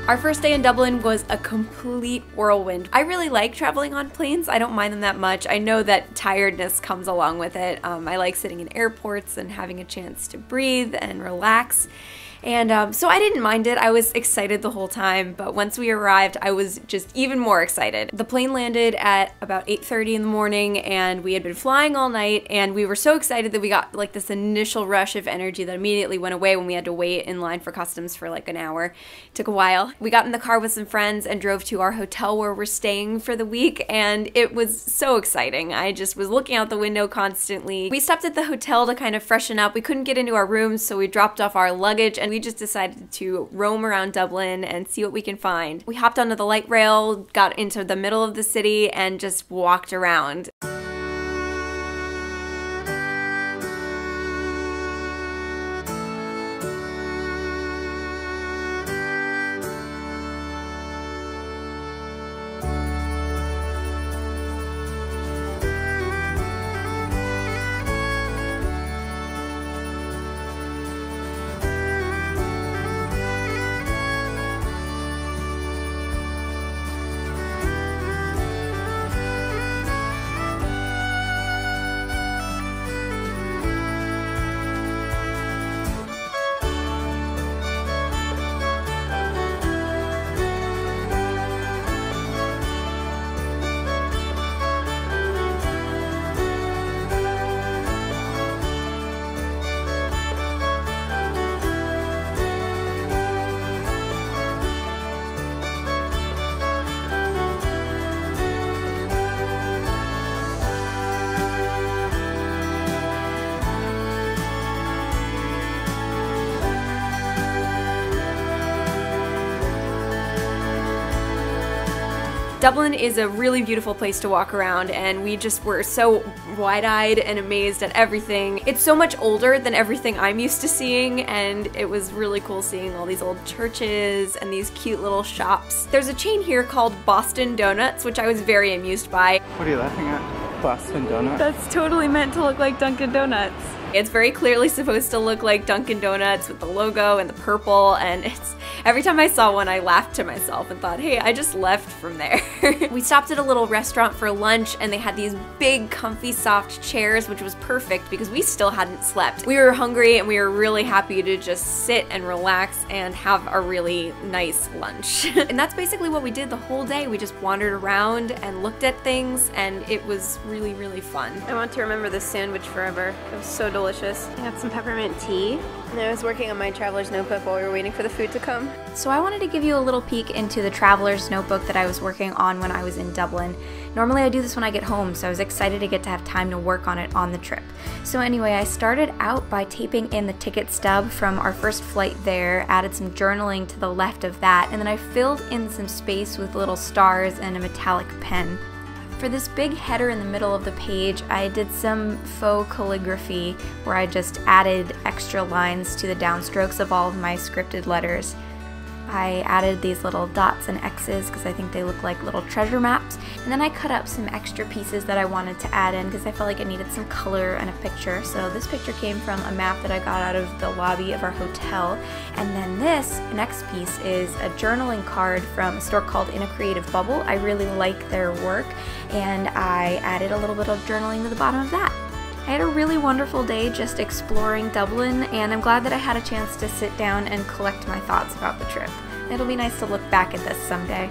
Our first day in Dublin was a complete whirlwind. I really like traveling on planes. I don't mind them that much. I know that tiredness comes along with it. I like sitting in airports and having a chance to breathe and relax. And so I didn't mind it. I was excited the whole time, but once we arrived, I was just even more excited. The plane landed at about 8:30 in the morning, and we had been flying all night, and we were so excited that we got like this initial rush of energy that immediately went away when we had to wait in line for customs for like an hour. It took a while. We got in the car with some friends and drove to our hotel where we're staying for the week, and it was so exciting. I just was looking out the window constantly. We stopped at the hotel to kind of freshen up. We couldn't get into our rooms, so we dropped off our luggage, and we just decided to roam around Dublin and see what we can find. We hopped onto the light rail, got into the middle of the city, and just walked around. Dublin is a really beautiful place to walk around, and we just were so wide-eyed and amazed at everything. It's so much older than everything I'm used to seeing, and it was really cool seeing all these old churches and these cute little shops. There's a chain here called Boston Donuts, which I was very amused by. What are you laughing at? Boston Donuts? That's totally meant to look like Dunkin' Donuts. It's very clearly supposed to look like Dunkin' Donuts with the logo and the purple, and it's every time I saw one I laughed to myself and thought, hey, I just left from there. We stopped at a little restaurant for lunch, and they had these big comfy soft chairs, which was perfect because we still hadn't slept. We were hungry and we were really happy to just sit and relax and have a really nice lunch. And that's basically what we did the whole day. We just wandered around and looked at things, and it was really, really fun. I want to remember this sandwich forever. It was so delicious. I had some peppermint tea, and I was working on my traveler's notebook while we were waiting for the food to come. So I wanted to give you a little peek into the traveler's notebook that I was working on when I was in Dublin. Normally I do this when I get home, so I was excited to get to have time to work on it on the trip. So anyway, I started out by taping in the ticket stub from our first flight there, added some journaling to the left of that, and then I filled in some space with little stars and a metallic pen. For this big header in the middle of the page, I did some faux calligraphy where I just added extra lines to the downstrokes of all of my scripted letters. I added these little dots and X's because I think they look like little treasure maps, and then I cut up some extra pieces that I wanted to add in because I felt like I needed some color and a picture. So this picture came from a map that I got out of the lobby of our hotel, and then this next piece is a journaling card from a store called In a Creative Bubble. I really like their work, and I added a little bit of journaling to the bottom of that. I had a really wonderful day just exploring Dublin, and I'm glad that I had a chance to sit down and collect my thoughts about the trip. It'll be nice to look back at this someday.